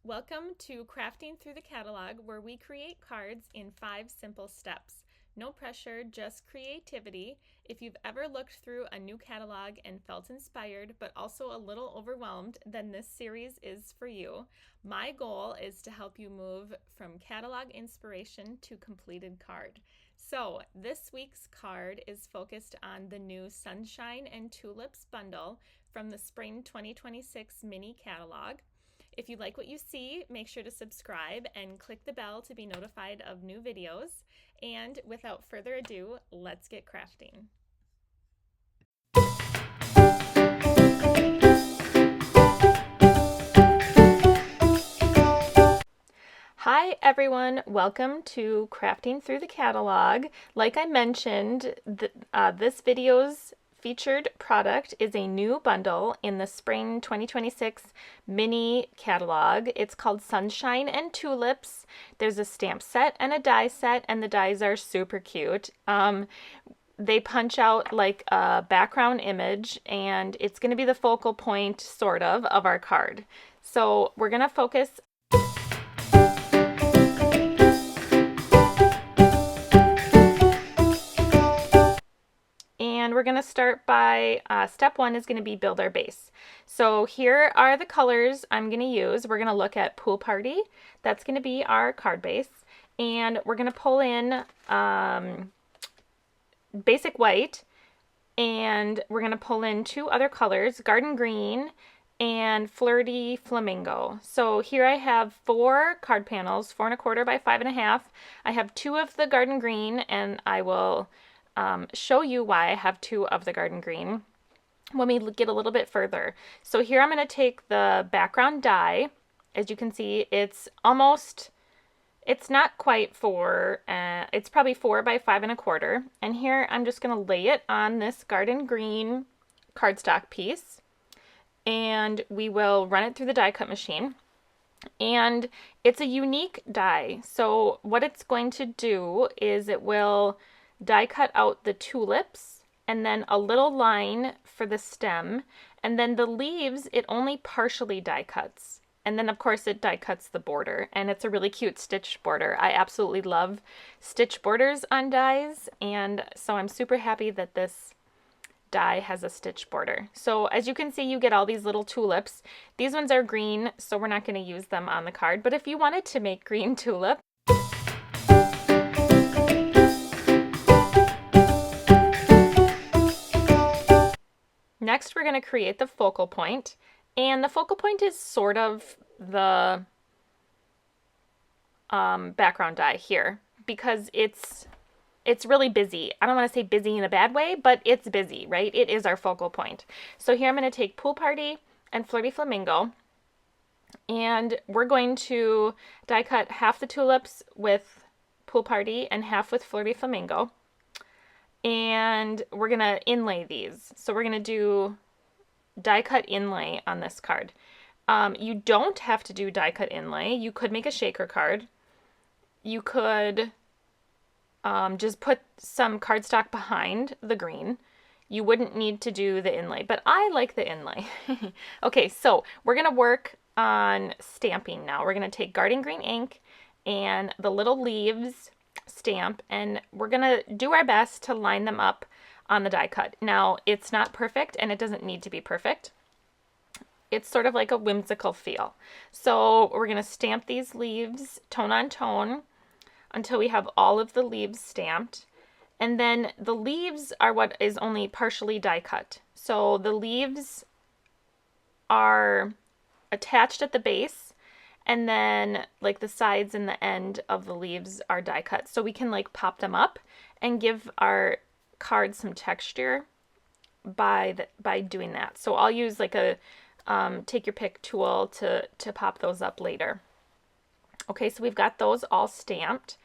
Welcome to Crafting Through the Catalog, where we create cards in 5 simple steps. No pressure, just creativity. If you've ever looked through a new catalog and felt inspired, but also a little overwhelmed, then this series is for you. My goal is to help you move from catalog inspiration to completed card. So this week's card is focused on the new Sunshine and Tulips Bundle from the Spring 2026 mini catalog. If you like what you see, make sure to subscribe and click the bell to be notified of new videos. And without further ado, let's get crafting. Hi everyone, welcome to Crafting Through the Catalog. Like I mentioned, this video's featured product is a new bundle in the Spring 2026 mini catalog. It's called Sunshine and Tulips. There's a stamp set and a die set, and the dies are super cute. They punch out like a background image, and it's going to be the focal point, sort of our card. So we're going to focus and we're going to start by step 1 is going to be build our base. So here are the colors I'm going to use. We're going to look at Pool Party. That's going to be our card base. And we're going to pull in basic white, and we're going to pull in 2 other colors, Garden Green and Flirty Flamingo. So here I have 4 card panels, 4 1/4 by 5 1/2. I have 2 of the Garden Green, and I will show you why I have 2 of the Garden Green when we get a little bit further. So here I'm going to take the background die. As you can see, it's not quite 4, it's probably 4 by 5 1/4. And here I'm just going to lay it on this Garden Green cardstock piece, and we will run it through the die cut machine. And it's a unique die. So what it's going to do is it will die cut out the tulips and then a little line for the stem, and then the leaves it only partially die cuts, and then of course it die cuts the border, and it's a really cute stitch border. I absolutely love stitch borders on dies, and so I'm super happy that this die has a stitch border. So as you can see, you get all these little tulips. These ones are green, so we're not going to use them on the card, but if you wanted to make green tulip, next, we're going to create the focal point, and the focal point is sort of the background die here because it's really busy. I don't want to say busy in a bad way, but it's busy, right? It is our focal point. So here I'm going to take Pool Party and Flirty Flamingo, and we're going to die cut half the tulips with Pool Party and half with Flirty Flamingo. And we're going to inlay these. So we're going to do die cut inlay on this card. You don't have to do die cut inlay. You could make a shaker card. You could just put some cardstock behind the green. You wouldn't need to do the inlay, but I like the inlay. Okay, so we're going to work on stamping now. We're going to take Garden Green ink and the little leaves stamp, and we're gonna do our best to line them up on the die cut. Now, it's not perfect, and it doesn't need to be perfect. It's sort of like a whimsical feel. So we're gonna stamp these leaves tone on tone until we have all of the leaves stamped, and then the leaves are what is only partially die cut. So the leaves are attached at the base, and then like the sides and the end of the leaves are die cut. So we can like pop them up and give our card some texture by doing that. So I'll use like a take your pick tool to pop those up later. Okay, so we've got those all stamped.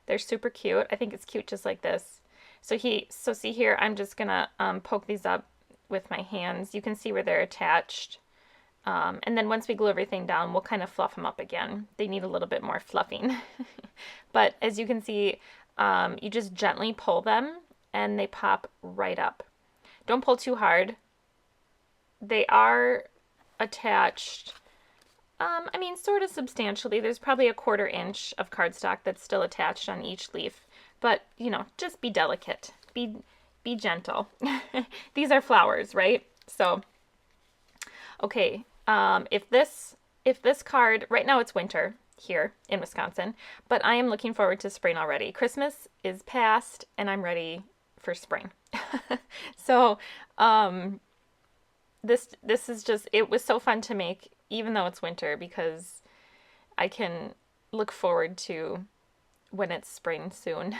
They're super cute. I think it's cute just like this. So see here, I'm just gonna poke these up with my hands. You can see where they're attached. And then once we glue everything down, we'll kind of fluff them up again. They need a little bit more fluffing. But as you can see, you just gently pull them and they pop right up. Don't pull too hard. They are attached I mean, sort of substantially. There's probably a 1/4 inch of cardstock that's still attached on each leaf. But, you know, just be delicate. Be gentle. These are flowers, right? So, okay. If this card, right now it's winter here in Wisconsin, but I am looking forward to spring already. Christmas is past and I'm ready for spring. So, this is just, it was so fun to make even though it's winter because I can look forward to when it's spring soon.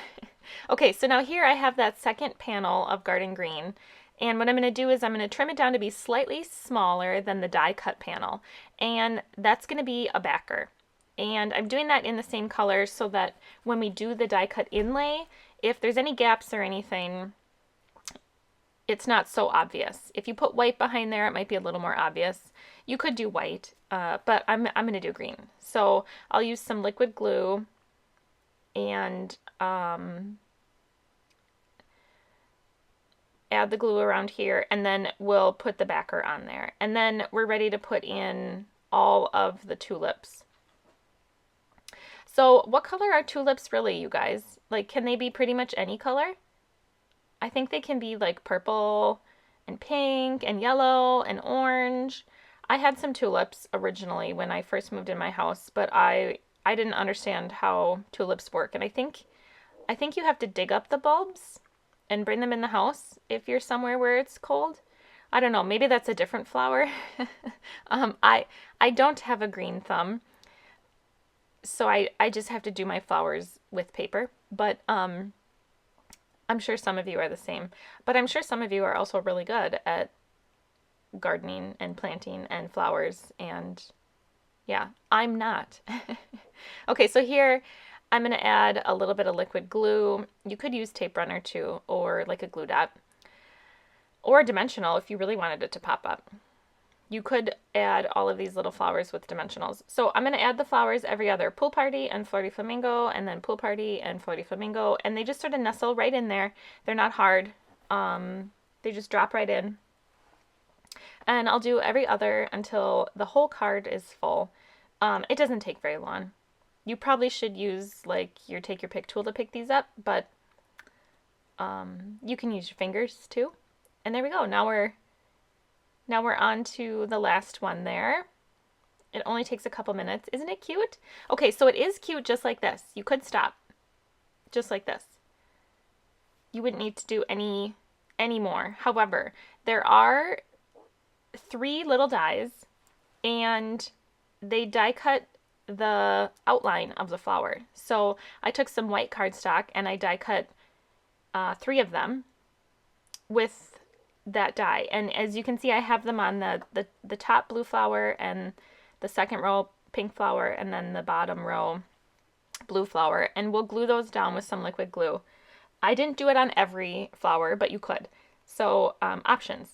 Okay, so now here I have that second panel of garden green. And what I'm going to do is I'm going to trim it down to be slightly smaller than the die cut panel. And that's going to be a backer. And I'm doing that in the same color so that when we do the die cut inlay, if there's any gaps or anything, it's not so obvious. If you put white behind there, it might be a little more obvious. You could do white, but I'm going to do green. So I'll use some liquid glue and add the glue around here, and then we'll put the backer on there. And then we're ready to put in all of the tulips. So what color are tulips really, you guys? Like, can they be pretty much any color? I think they can be like purple and pink and yellow and orange. I had some tulips originally when I first moved in my house, but I didn't understand how tulips work. And I think you have to dig up the bulbs and bring them in the house if you're somewhere where it's cold. I don't know, maybe that's a different flower. I don't have a green thumb, so I just have to do my flowers with paper. But I'm sure some of you are the same. But I'm sure some of you are also really good at gardening and planting and flowers. And yeah, I'm not. Okay, so here I'm going to add a little bit of liquid glue. You could use tape runner too, or like a glue dot, or dimensional if you really wanted it to pop up. You could add all of these little flowers with dimensionals. So I'm going to add the flowers every other pool party and flirty flamingo, and then pool party and flirty flamingo, and they just sort of nestle right in there. They're not hard. They just drop right in. And I'll do every other until the whole card is full. It doesn't take very long. You probably should use like your take your pick tool to pick these up, but you can use your fingers too. And there we go. Now we're on to the last one there. It only takes a couple minutes. Isn't it cute? Okay, so it is cute just like this. You could stop. Just like this. You wouldn't need to do any more. However, there are 3 little dies, and they die cut the outline of the flower. So I took some white cardstock and I die cut 3 of them with that die. And as you can see, I have them on the top blue flower and the second row pink flower and then the bottom row blue flower. And we'll glue those down with some liquid glue. I didn't do it on every flower, but you could. So options.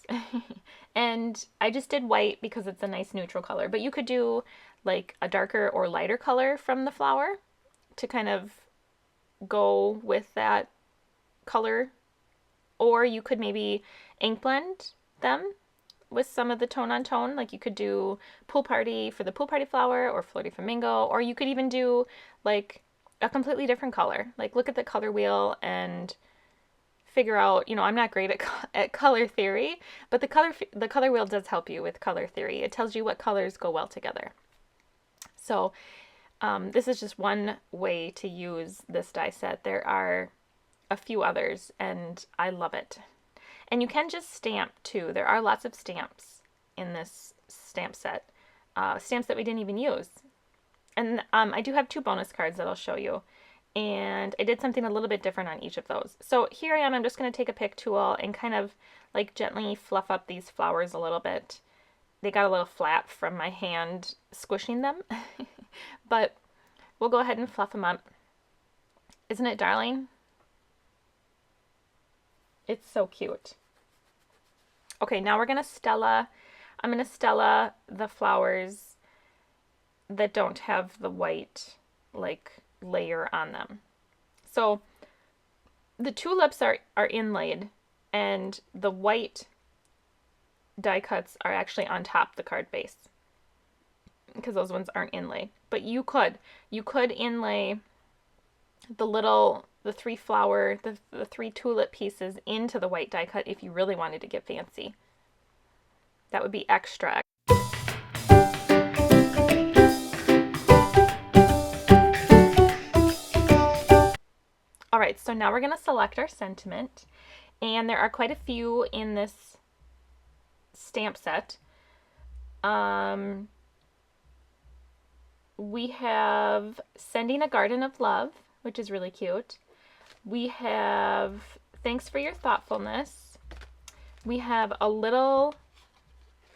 And I just did white because it's a nice neutral color, but you could do like a darker or lighter color from the flower to kind of go with that color. Or you could maybe ink blend them with some of the tone on tone. Like you could do pool party for the pool party flower or flirty flamingo, or you could even do like a completely different color. Like look at the color wheel and figure out, I'm not great at color theory, but the color wheel does help you with color theory. It tells you what colors go well together. So this is just one way to use this die set. There are a few others and I love it. And you can just stamp too. There are lots of stamps in this stamp set, stamps that we didn't even use. And I do have 2 bonus cards that I'll show you. And I did something a little bit different on each of those. So here I am, I'm just going to take a pick tool and kind of like gently fluff up these flowers a little bit. They got a little flat from my hand squishing them, but we'll go ahead and fluff them up. Isn't it darling? It's so cute. Okay, now we're going to Stella. I'm going to Stella the flowers that don't have the white like layer on them. So the tulips are inlaid and the white die cuts are actually on top the card base. because those ones aren't inlay. But you could inlay the three tulip pieces into the white die cut if you really wanted to get fancy. That would be extra. All right, so now we're going to select our sentiment, and there are quite a few in this stamp set. We have Sending a Garden of Love, which is really cute. We have Thanks for Your Thoughtfulness. We have a little,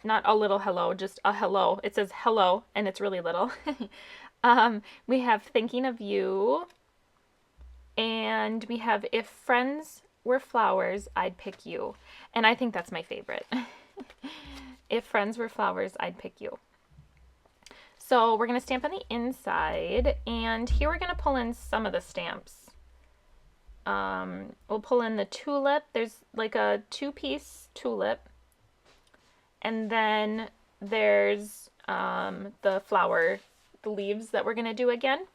not a little hello, just a hello. It says hello, and it's really little. We have Thinking of You. And we have If Friends Were Flowers, I'd Pick You. And I think that's my favorite. If Friends Were Flowers, I'd Pick You. So we're going to stamp on the inside, and here we're going to pull in some of the stamps. We'll pull in the tulip. There's like a 2-piece tulip. And then there's the flower, the leaves that we're going to do again.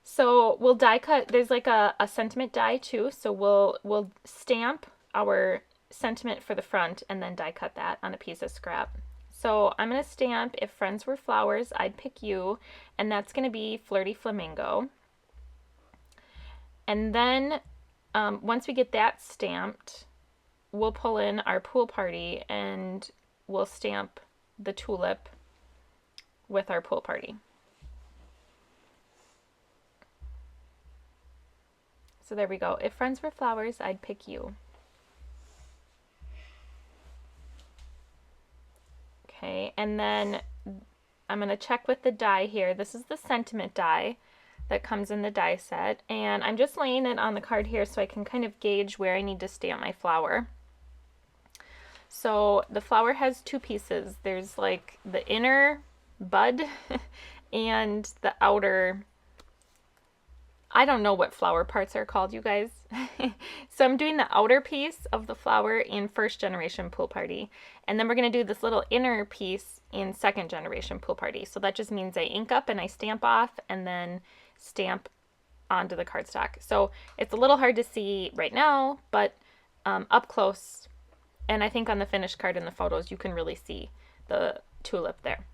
So we'll die cut. There's like a sentiment die too. So we'll stamp our sentiment for the front and then die cut that on a piece of scrap. So I'm going to stamp If Friends Were Flowers, I'd Pick You, and that's going to be Flirty Flamingo. And then once we get that stamped, we'll pull in our Pool Party and we'll stamp the tulip with our Pool Party. So there we go. If Friends Were Flowers, I'd Pick You. Okay, and then I'm going to check with the die here. This is the sentiment die that comes in the die set, and I'm just laying it on the card here so I can kind of gauge where I need to stamp my flower. So the flower has 2 pieces. There's like the inner bud and the outer, I don't know what flower parts are called, you guys. So I'm doing the outer piece of the flower in first generation Pool Party. And then we're going to do this little inner piece in second generation Pool Party. So that just means I ink up and I stamp off and then stamp onto the cardstock. So it's a little hard to see right now, but up close, and I think on the finished card in the photos, you can really see the tulip there.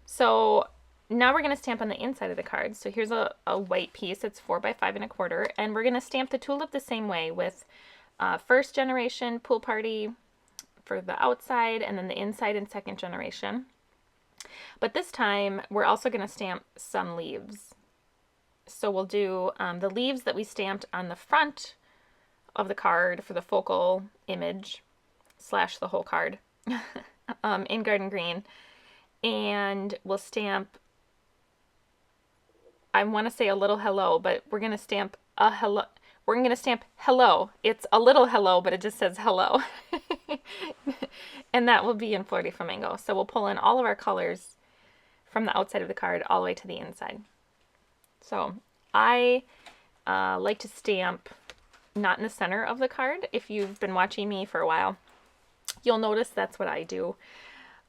So now we're going to stamp on the inside of the card. So here's a white piece. It's 4 by 5 1/4. And we're going to stamp the tulip the same way with first generation Pool Party for the outside and then the inside in second generation. But this time we're also going to stamp some leaves. So we'll do the leaves that we stamped on the front of the card for the focal image / the whole card in Garden Green. And we'll stamp, I want to say a little hello, but we're going to stamp a hello. We're going to stamp hello. It's a little hello, but it just says hello. And that will be in Flirty Flamingo. So we'll pull in all of our colors from the outside of the card all the way to the inside. So I like to stamp not in the center of the card. If you've been watching me for a while, you'll notice that's what I do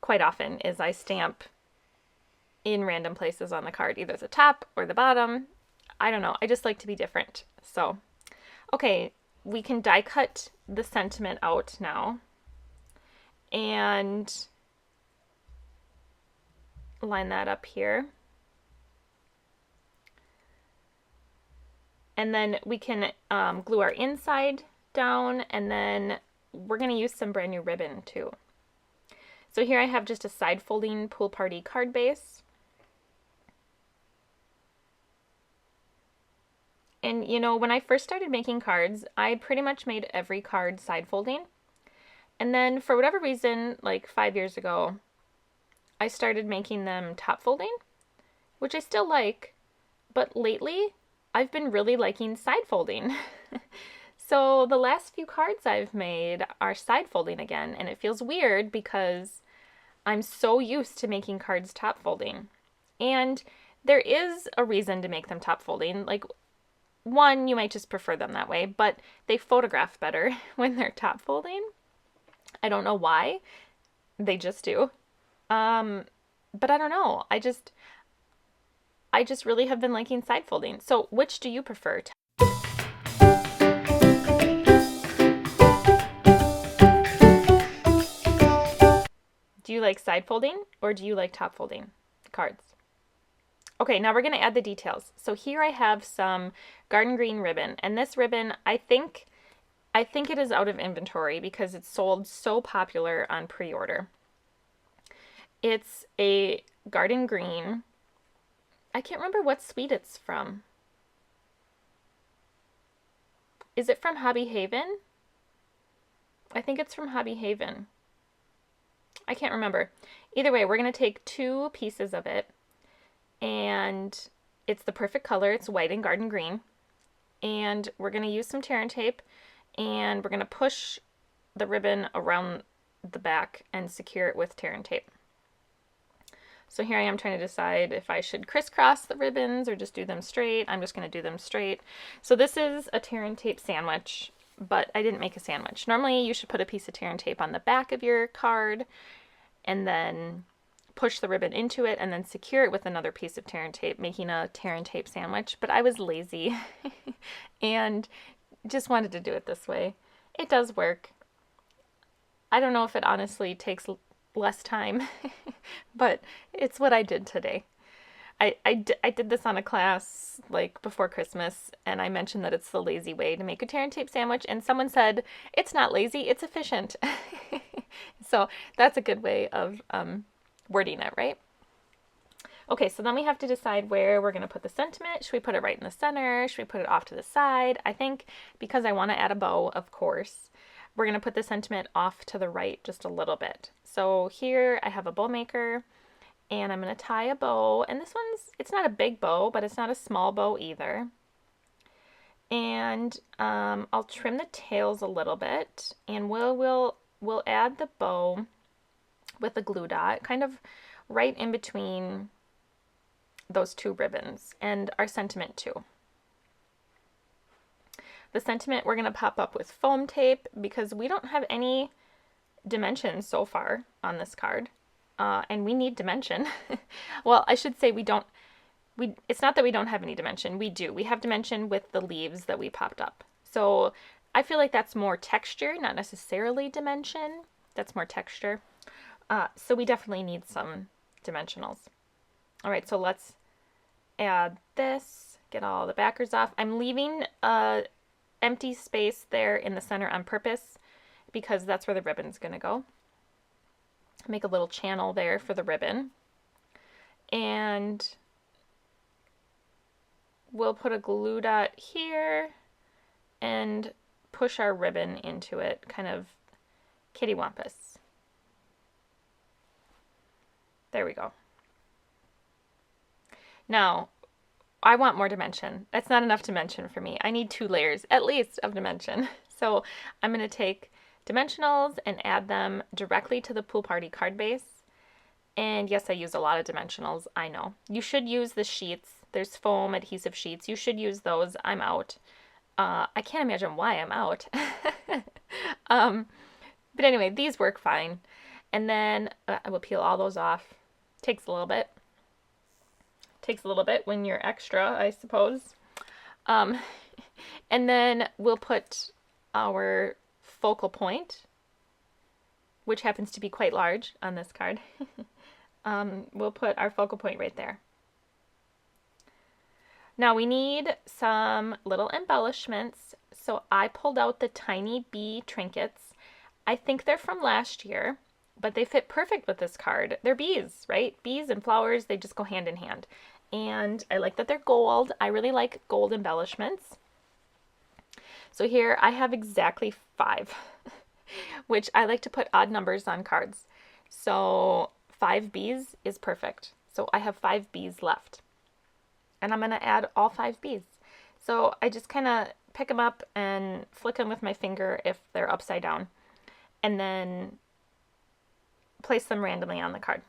quite often, is I stamp in random places on the card, either the top or the bottom. I don't know. I just like to be different. So, okay, we can die cut the sentiment out now and line that up here. And then we can glue our inside down, and then we're going to use some brand new ribbon too. So here I have just a side folding Pool Party card base. And you know, when I first started making cards, I pretty much made every card side folding. And then for whatever reason, like 5 years ago, I started making them top folding, which I still like, but lately I've been really liking side folding. So the last few cards I've made are side folding again, and it feels weird because I'm so used to making cards top folding. And there is a reason to make them top folding. Like, one, you might just prefer them that way, but they photograph better when they're top folding. I don't know why. They just do. but I don't know. I just really have been liking side folding. So which do you prefer? Do you like side folding or do you like top folding cards? Okay, now we're going to add the details. So here I have some garden green ribbon, and this ribbon, I think it is out of inventory because it's sold so popular on pre-order. It's a garden green. I can't remember what suite it's from. Is it from Hobby Haven? I think it's from Hobby Haven. I can't remember. Either way, we're going to take 2 pieces of it, and it's the perfect color. It's white and garden green. And we're going to use some tear and tape, and we're going to push the ribbon around the back and secure it with tear and tape. So here I am trying to decide if I should crisscross the ribbons or just do them straight. I'm just going to do them straight. So this is a tear and tape sandwich, but I didn't make a sandwich. Normally you should put a piece of tear and tape on the back of your card and then push the ribbon into it and then secure it with another piece of tear and tape, making a tear and tape sandwich. But I was lazy and just wanted to do it this way. It does work. I don't know if it honestly takes less time, but it's what I did today. I did this on a class like before Christmas, and I mentioned that it's the lazy way to make a tear and tape sandwich, and someone said, it's not lazy, it's efficient. So that's a good way of wording it, right? Okay, so then we have to decide where we're going to put the sentiment. Should we put it right in the center? Should we put it off to the side? I think because I want to add a bow, of course, we're going to put the sentiment off to the right just a little bit. So here I have a bow maker, and I'm going to tie a bow, and this one's, it's not a big bow, but it's not a small bow either. And I'll trim the tails a little bit, and we'll add the bow with a glue dot, kind of right in between those 2 ribbons, and our sentiment too. The sentiment we're going to pop up with foam tape because we don't have any dimensions so far on this card, and we need dimension. Well, I should say it's not that we don't have any dimension. We do. We have dimension with the leaves that we popped up. So I feel like that's more texture, not necessarily dimension. That's more texture. So we definitely need some dimensionals. All right, so let's add this, get all the backers off. I'm leaving empty space there in the center on purpose because that's where the ribbon's going to go. Make a little channel there for the ribbon. And we'll put a glue dot here and push our ribbon into it, kind of kittywampus. There we go. Now, I want more dimension. That's not enough dimension for me. I need 2 layers, at least, of dimension. So I'm going to take dimensionals and add them directly to the Pool Party card base. And yes, I use a lot of dimensionals, I know. You should use the sheets. There's foam adhesive sheets. You should use those. I'm out. I can't imagine why I'm out. But anyway, these work fine. And then I will peel all those off. Takes a little bit. Takes a little bit when you're extra, I suppose. And then we'll put our focal point, which happens to be quite large on this card. We'll put our focal point right there. Now we need some little embellishments. So I pulled out the tiny bee trinkets. I think they're from last year, but they fit perfect with this card. They're bees, right? Bees and flowers, they just go hand in hand. And I like that they're gold. I really like gold embellishments. So here I have exactly 5, which I like to put odd numbers on cards. So 5 bees is perfect. So I have 5 bees left. And I'm going to add all 5 bees. So I just kind of pick them up and flick them with my finger if they're upside down. And then place them randomly on the card.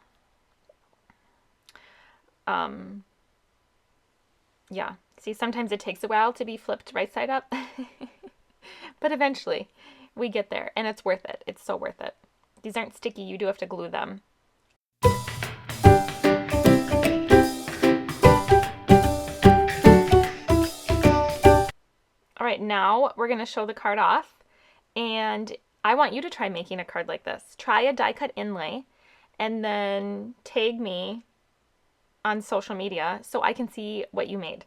Yeah, see, sometimes it takes a while to be flipped right side up, but eventually we get there, and it's worth it. It's so worth it. These aren't sticky. You do have to glue them. All right, now we're going to show the card off, and I want you to try making a card like this. Try a die cut inlay and then tag me on social media so I can see what you made.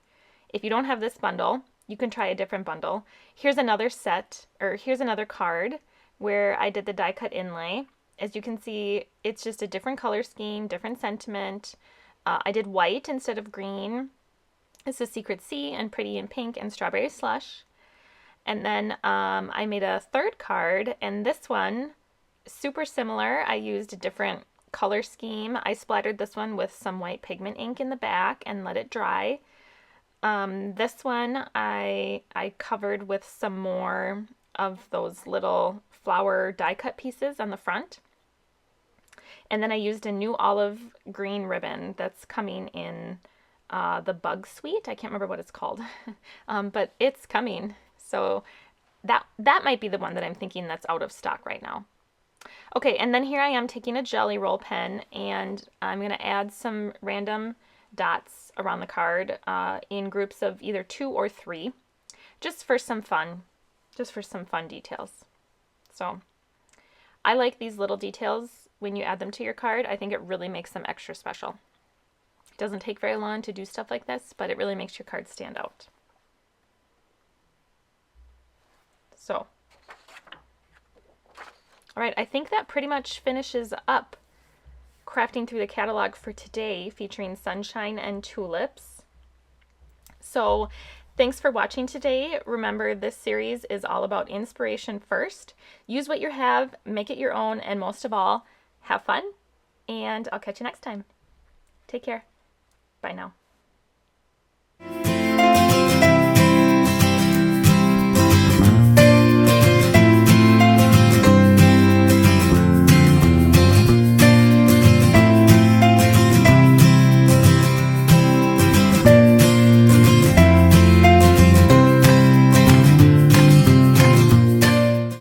If you don't have this bundle, you can try a different bundle. Here's another set, or here's another card where I did the die cut inlay. As you can see, it's just a different color scheme, different sentiment. I did white instead of green. This is Secret Sea and Pretty in Pink and Strawberry Slush. And then I made a third card, and this one, super similar. I used a different color scheme. I splattered this one with some white pigment ink in the back and let it dry. This one I covered with some more of those little flower die cut pieces on the front. And then I used a new olive green ribbon that's coming in the Bug Suite. I can't remember what it's called, but it's coming. So that might be the one that I'm thinking that's out of stock right now. Okay, and then here I am taking a Jelly Roll pen, and I'm going to add some random dots around the card in groups of either 2 or 3, just for some fun details. So I like these little details when you add them to your card. I think it really makes them extra special. It doesn't take very long to do stuff like this, but it really makes your card stand out. So, all right, I think that pretty much finishes up crafting through the catalog for today, featuring Sunshine and Tulips. So thanks for watching today. Remember, this series is all about inspiration first. Use what you have, make it your own, and most of all, have fun. And I'll catch you next time. Take care. Bye now.